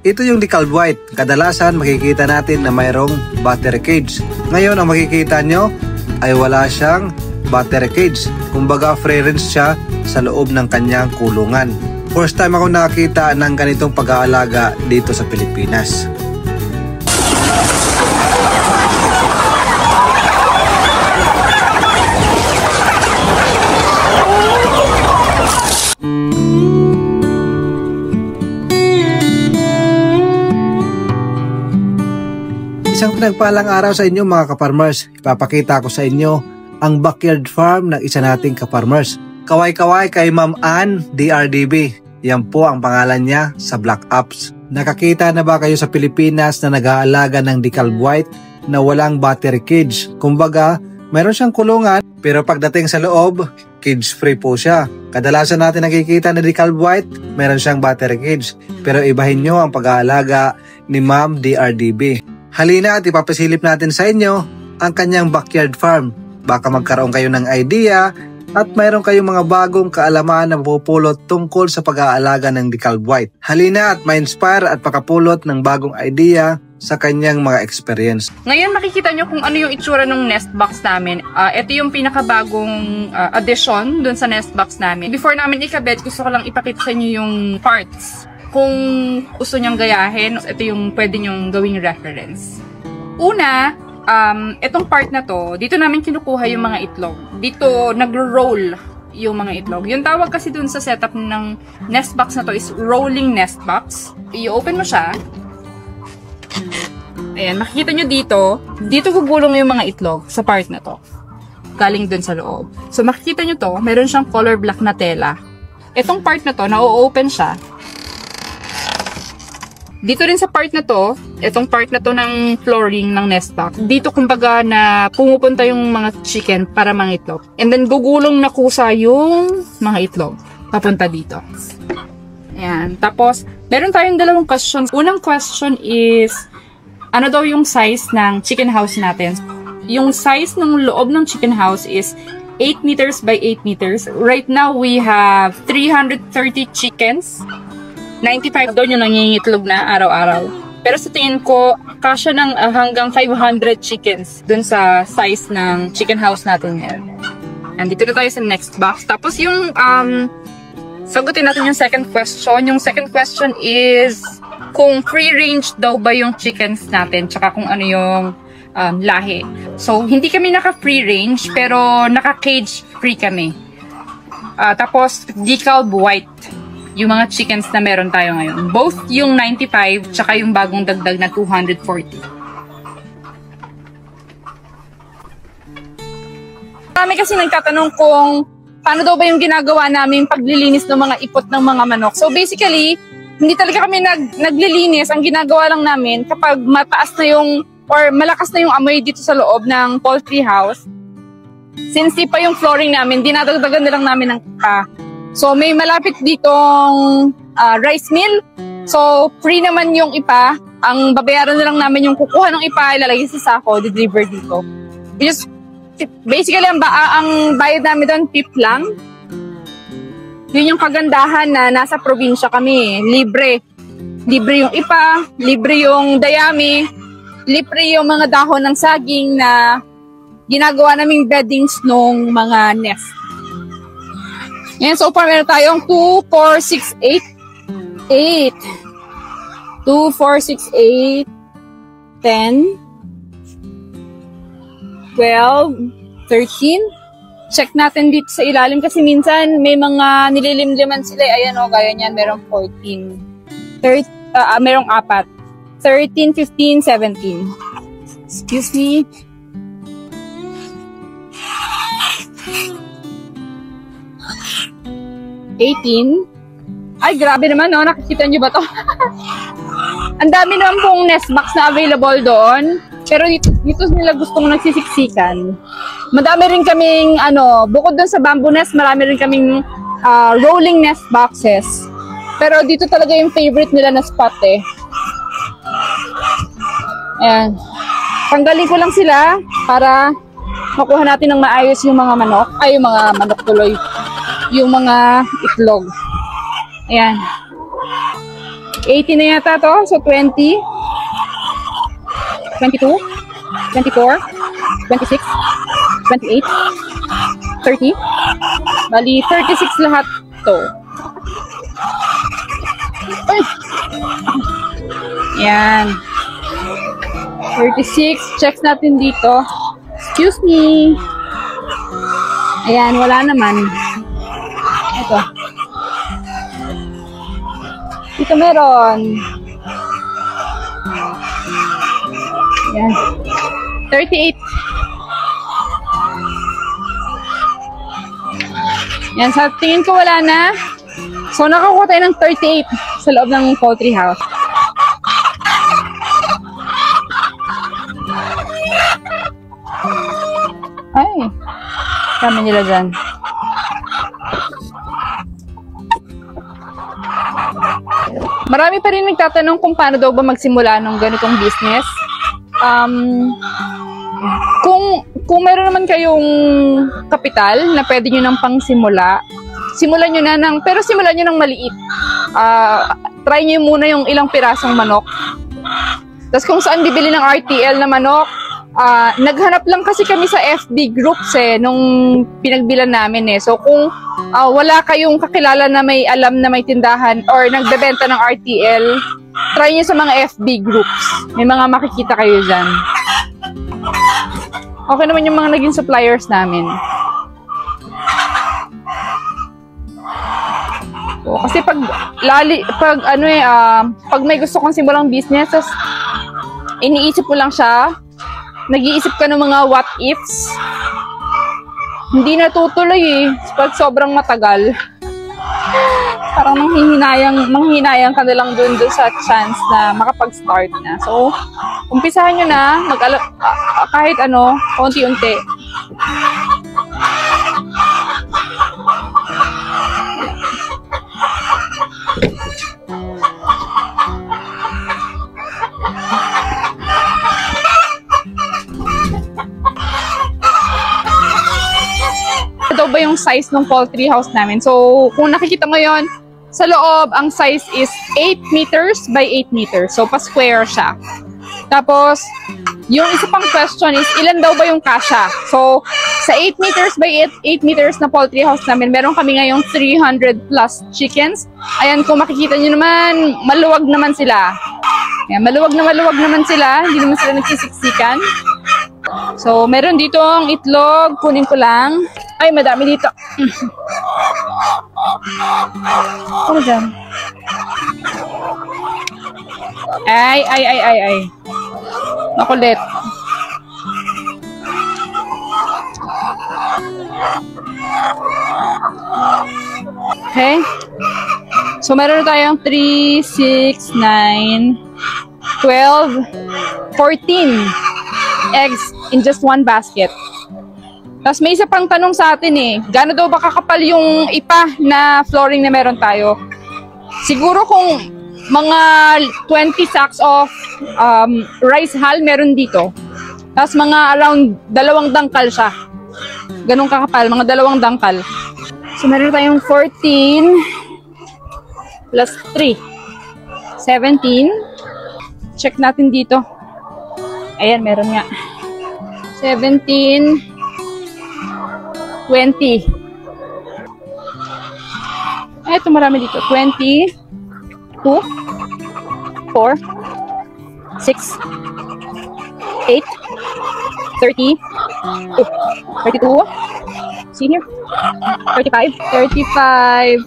Ito yung decal white. Kadalasan makikita natin na mayroong battery cage. Ngayon ang makikita nyo ay wala siyang battery cage. Kumbaga free range siya sa loob ng kanyang kulungan. First time ako nakakita ng ganitong pag-aalaga dito sa Pilipinas. Isang pinagpalang araw sa inyo mga kaparmers. Ipapakita ko sa inyo ang backyard farm ng isa nating kaparmers. Kaway-kaway kay Ma'am Ann DRDB. Yan po ang pangalan niya sa Black Apps. Nakakita na ba kayo sa Pilipinas na nag-aalaga ng decal white na walang battery cage? Kumbaga, mayroon siyang kulungan pero pagdating sa loob, cage free po siya. Kadalasan natin nakikita na decal white, mayroon siyang battery cage. Pero ibahin nyo ang pag-aalaga ni Ma'am DRDB. Halina at ipapasilip natin sa inyo ang kanyang backyard farm. Baka magkaroon kayo ng idea at mayroon kayong mga bagong kaalaman na mapupulot tungkol sa pag-aalaga ng decal white. Halina at ma-inspire at pakapulot ng bagong idea sa kanyang mga experience. Ngayon makikita nyo kung ano yung itsura ng nest box namin. Ito yung pinakabagong addition dun sa nest box namin. Before namin ikabit, gusto ko lang ipakita sa inyo yung parts. Kung gusto nyong gayahin, ito yung pwede nyong gawing reference. Una, itong part na to, dito namin kinukuha yung mga itlog. Dito, nagro-roll yung mga itlog. Yung tawag kasi dun sa setup ng nest box na to is rolling nest box. I-open mo siya. Ayan, makikita nyo dito gugulong yung mga itlog sa part na to. Galing dun sa loob. So, makikita nyo to, meron siyang color black na tela. Itong part na to, na-open siya. Dito rin sa part na to, itong part na to ng flooring ng nest box, dito kumbaga na pumupunta yung mga chicken para mga itlog. And then gugulong na kusa yung mga itlog papunta dito. Ayan. Tapos, meron tayong dalawang questions. Unang question is, ano daw yung size ng chicken house natin? Yung size ng loob ng chicken house is 8 meters by 8 meters. Right now, we have 330 chickens. 95 doon yung nangingitlog na araw-araw. Pero sa tingin ko, kasya ng hanggang 500 chickens dun sa size ng chicken house natin ngayon. And dito na tayo sa next box. Tapos yung, sagutin natin yung second question. Yung second question is, kung free-range daw ba yung chickens natin, tsaka kung ano yung lahi. So, hindi kami naka-free-range, pero naka-cage free kami. Tapos, decal white yung mga chickens na meron tayo ngayon. Both yung 95 tsaka yung bagong dagdag na 240. Kami kasi nagtatanong kung paano daw ba yung ginagawa namin paglilinis ng mga ipot ng mga manok. So basically, hindi talaga kami naglilinis. Ang ginagawa lang namin kapag mataas na yung or malakas na yung amoy dito sa loob ng poultry house, since di pa yung flooring namin, dinadagdagan na lang namin ng ipa. So, may malapit ditong rice mill. So, free naman yung ipa. Ang babayaran na lang namin yung kukuha ng ipa, ilalagay sa sako, deliver dito. Just, basically, ang bayad namin doon, tip lang. Yun yung kagandahan na nasa probinsya kami. Libre. Libre yung ipa, libre yung dayami, libre yung mga dahon ng saging na ginagawa naming beddings nung mga nest. Yan, so far meron tayong 2, 4, 6, 8. 2, 4, 6, 8, 10, 12, 13. Check natin dito sa ilalim kasi minsan may mga nililimliman sila. Ayan o, gaya niyan, merong 14. Merong 4. 13, 15, 17. Excuse me. 18. Ay, grabe naman, no? Nakikita nyo ba to? Ang dami naman pong nest box na available doon. Pero dito nila gustong nagsisiksikan. Madami rin kaming, bukod doon sa bamboo nest, marami rin kaming rolling nest boxes. Pero dito talaga yung favorite nila na spot eh. Ayan. Tanggalin ko lang sila para makuha natin ng maayos yung mga manok. Ay, yung mga manok tuloy. Yung mga itlog. Ayan. 18 na yata to. So, 20. 22. 24. 26. 28. 30. Bali, 36 lahat to. Ay! Yan. 36. Checks natin dito. Excuse me. Ayan, wala naman. Ito. Dito meron. Ayan. 38. Yan, sa tingin ko wala na. So, nakakuha tayo ng 38 sa loob ng poultry house. Ay, kami nila dyan. Marami pa rin nagtatanong kung paano daw ba magsimula ng ganitong business. Kung meron naman kayong kapital na pwede nyo nang pangsimula, simulan nyo na pero simulan nyo ng maliit. Try nyo muna yung ilang pirasong manok. Tapos kung saan bibili ng RTL na manok, naghanap lang kasi kami sa FB groups nung pinagbilan namin So kung wala kayong kakilala na may alam na may tindahan or nagbebenta ng RTL, try nyo sa mga FB groups. May mga makikita kayo dyan. Okay naman yung mga naging suppliers namin. So, kasi pag may gusto kong simulang business, iniisip mo lang siya, nag-iisip ka ng mga what ifs, hindi natutuloy pag sobrang matagal. Parang manghihinayang ka na lang dun sa chance na makapag-start na. So, umpisahan nyo na, kahit konti-unti. Ito ba yung size ng poultry house namin? So, kung nakikita mo yon, sa loob, ang size is 8 meters by 8 meters. So, pa-square siya. Tapos, yung isa pang question is, ilan daw ba yung kasha? So, sa 8 meters by 8 meters na poultry house namin, meron kami ngayong 300 plus chickens. Ayan, kung makikita nyo naman, maluwag naman sila. Ayan, maluwag naman sila. Hindi naman sila nagsisiksikan. So, meron dito ang itlog. Kunin ko lang. Ay, madami dito. Ano dyan? Ay. Makulit. Okay. So, meron tayong 3, 6, 9, 12, 14 eggs in just one basket. Tapos may isa pang tanong sa atin gaano daw ba kakapal yung ipa na flooring na meron tayo? Siguro kung mga 20 sacks of rice hull meron dito. Tapos mga around 2 dangkal siya. Ganun kakapal, mga 2 dangkal. So meron tayong 14 plus 3. 17. Check natin dito. Ayan, meron nga. 17. 20. Ito marami dito. 20. 2. 4. 6. 8. 30. 32. See here? 35. 35.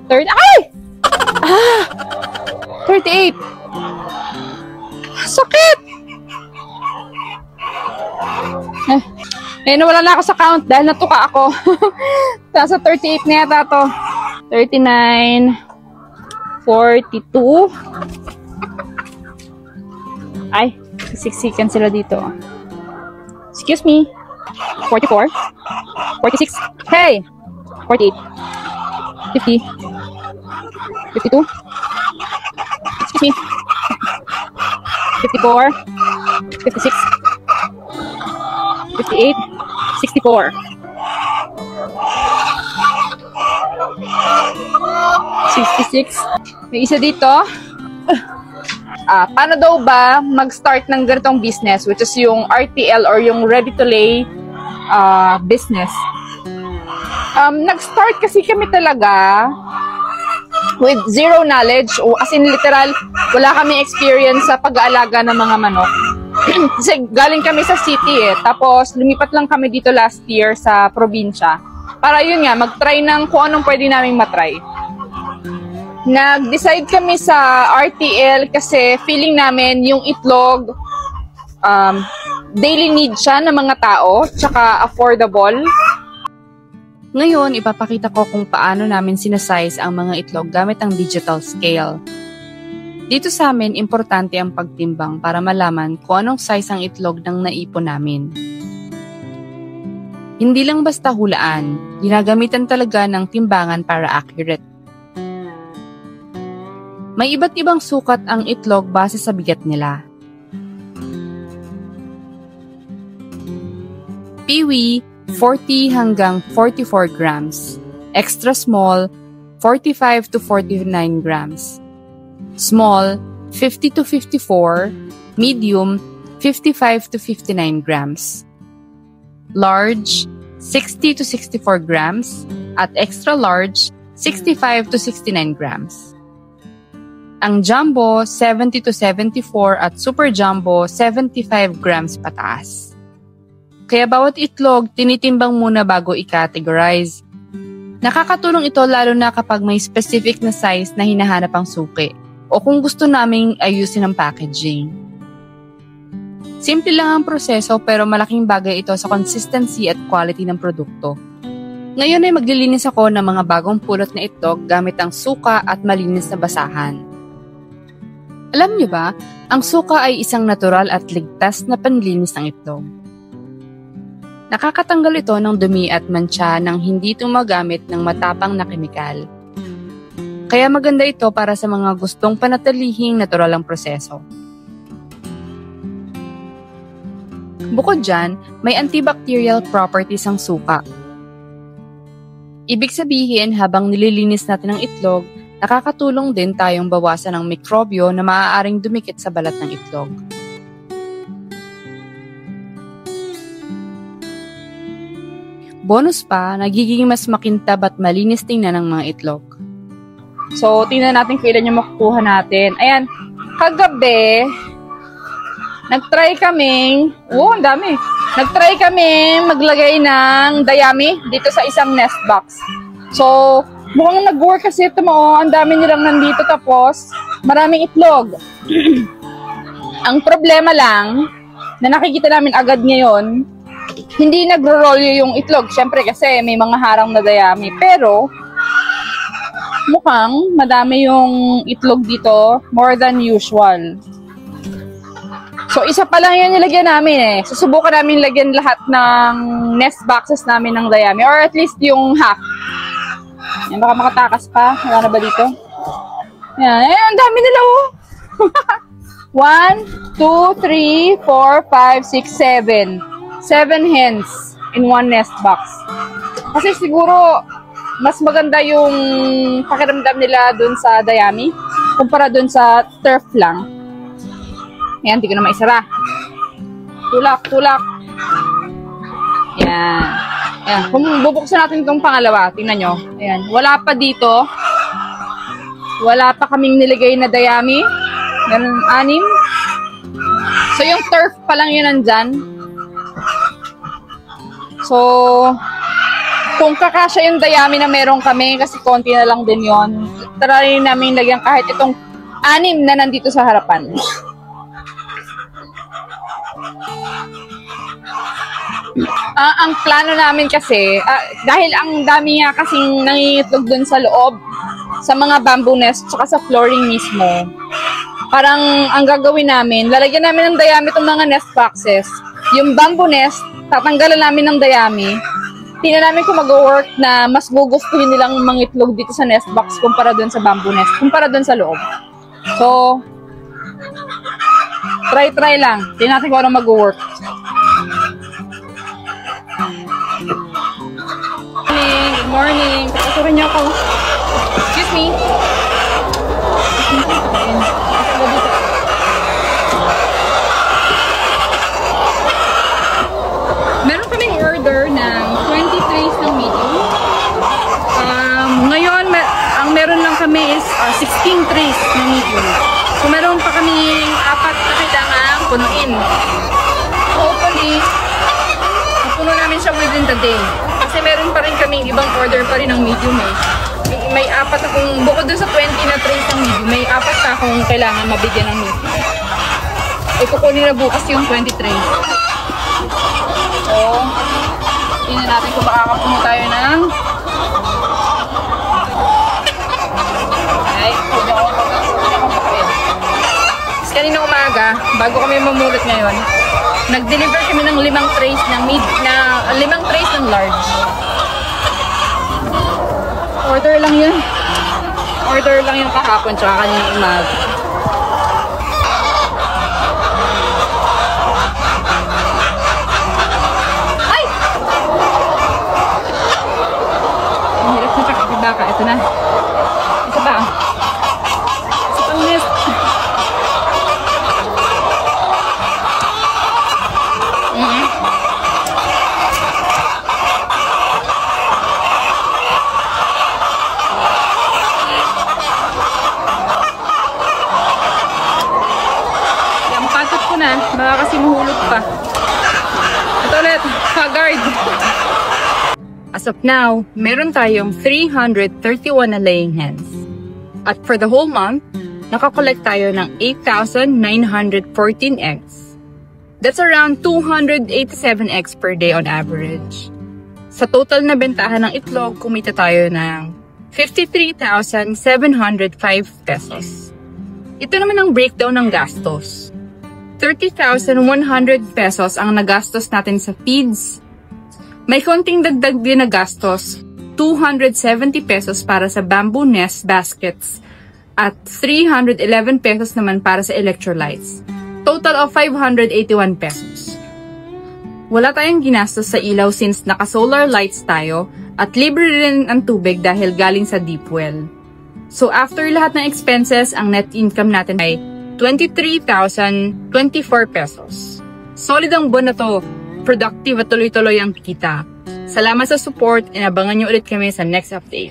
30. Ay! 38. Sakit! Nawala na ako sa count dahil natuka ako. Nasa 38 na yata to. 39. 42. Ay, siksikan sila dito. Excuse me. 44. 46. Hey! 48. 50. 52. Excuse me. 54. 56. 58. 64. 66. May isa dito. Paano daw ba mag-start ng ganitong business, which is yung RTL or yung ready-to-lay business? Nag-start kasi kami talaga with zero knowledge, as in literal, wala kami experience sa pag-aalaga ng mga manok. Kasi galing kami sa city tapos lumipat lang kami dito last year sa probinsya. Para yun nga, mag-try ng kung anong pwede naming matry. Nag-decide kami sa RTL kasi feeling namin yung itlog, daily need siya ng mga tao, tsaka affordable. Ngayon, ipapakita ko kung paano namin sinasize ang mga itlog gamit ang digital scale. Dito sa amin, importante ang pagtimbang para malaman kung anong size ang itlog ng naipon namin. Hindi lang basta hulaan, ginagamitan talaga ng timbangan para accurate. May iba't ibang sukat ang itlog base sa bigat nila. Piwi, 40 hanggang 44 grams. Extra small, 45 to 49 grams. Small, 50 to 54. Medium, 55 to 59 grams. Large, 60 to 64 grams. At extra large, 65 to 69 grams. Ang jumbo, 70 to 74 at super jumbo, 75 grams pataas. Kaya bawat itlog, tinitimbang muna bago i-categorize. Nakakatulong ito lalo na kapag may specific na size na hinahanap ang suki o kung gusto naming ayusin ang packaging. Simple lang ang proseso pero malaking bagay ito sa consistency at quality ng produkto. Ngayon ay maglilinis ako ng mga bagong pulot na itlog gamit ang suka at malinis na basahan. Alam niyo ba, ang suka ay isang natural at ligtas na panlinis ng itlog. Nakakatanggal ito ng dumi at mantsa nang hindi tumagamit ng matapang na kemikal. Kaya maganda ito para sa mga gustong panatilihing natural ang proseso. Bukod dyan, may antibacterial properties ang suka. Ibig sabihin, habang nililinis natin ang itlog, nakakatulong din tayong bawasan ang mikrobyo na maaaring dumikit sa balat ng itlog. Bonus pa, nagiging mas makintab at malinis tingnan ng mga itlog. So, tingnan natin kung ilan yung makukuha natin. Ayan, kagabi, nag-try kaming, ang dami. Nag-try kaming maglagay ng dayami dito sa isang nest box. So, mukhang nag-work kasi ito mo, ang dami nilang nandito tapos maraming itlog. Ang problema lang, na nakikita namin agad ngayon, hindi nagro-roll yung itlog. Siyempre kasi may mga harang na dayami. Pero, mukhang madami yung itlog dito, more than usual. So, isa pa lang yun nilagyan namin Susubukan namin lagyan lahat ng nest boxes namin ng dayami. Or at least yung half. Yan, baka makatakas pa. Wala na ba dito? Yan. Ang dami nila 1, 2, 3, 4, 5, 6, 7. 7 hens in one nest box. Kasi siguro, mas maganda yung pakiramdam nila dun sa dayami kumpara dun sa turf lang. Yan, hindi ko na maisara. Tulak. Yan. Ayan, kung bubuksan natin itong pangalawa, tingnan nyo. Ayan, wala pa dito. Wala pa kaming nilagay na dayami. Ganun, 6. So, yung turf pa lang yun nandyan. So, kung kakasya yung dayami na meron kami, kasi konti na lang din yun, try namin lagyan kahit itong 6 na nandito sa harapan. Ang plano namin kasi, dahil ang dami nga kasing nangingitlog dun sa loob, sa mga bamboo nest, tsaka sa flooring mismo, parang ang gagawin namin, lalagyan namin ng dayami itong mga nest boxes. Yung bamboo nest, tatanggalan namin ng dayami. Tingnan namin kung mag-work na mas gugustuhin nilang mangitlog dito sa nest box kumpara dun sa bamboo nest, kumpara dun sa loob. So, try lang. Tingnan natin kung ano mag-work. Good morning. Papasurin niyo ako. Excuse me. Meron kaming order ng 20 trays ng medium. Ngayon, ang meron lang kami is 16 trays ng medium. So, meron pa kaming 4 na kailangan punuin. Hopefully, mapuno namin siya within the day. Kasi meron pa rin kaming ibang order pa rin ng medium eh. May 4 akong, bukod doon sa 20 na trays ng medium, may 4 pa akong kailangan mabigyan ng medium. Kukunin na bukas yung 20 trays. So, tingnan natin kung makakapuno tayo ng kanina umaga, bago kami mamulot ngayon, nag-deliver kami ng 5 trays ng 5 trays ng large. Order lang yun. Order lang yung kahapon tsaka kanina umaga. Ay! Ang hirap na kakakibaka. Ito na. Ito ba? Ito pang nest. Baka kasi mahulog pa. Ito ulit, guard. As of now, meron tayong 331 na laying hens. At for the whole month, nakakollect tayo ng 8,914 eggs. That's around 287 eggs per day on average. Sa total na bentahan ng itlog, kumita tayo ng 53,705 pesos. Ito naman ang breakdown ng gastos. 30,100 pesos ang nagastos natin sa feeds. May konting dagdag din na gastos, 270 pesos para sa bamboo nest baskets at 311 pesos naman para sa electrolytes. Total of 581 pesos. Wala tayong ginastos sa ilaw since naka-solar lights tayo at libre rin ang tubig dahil galing sa deep well. So after lahat ng expenses, ang net income natin ay 23,024 pesos. Solid ang buwan na to. Productive at tuloy-tuloy ang kita. Salamat sa support and abangan nyo ulit kami sa next update.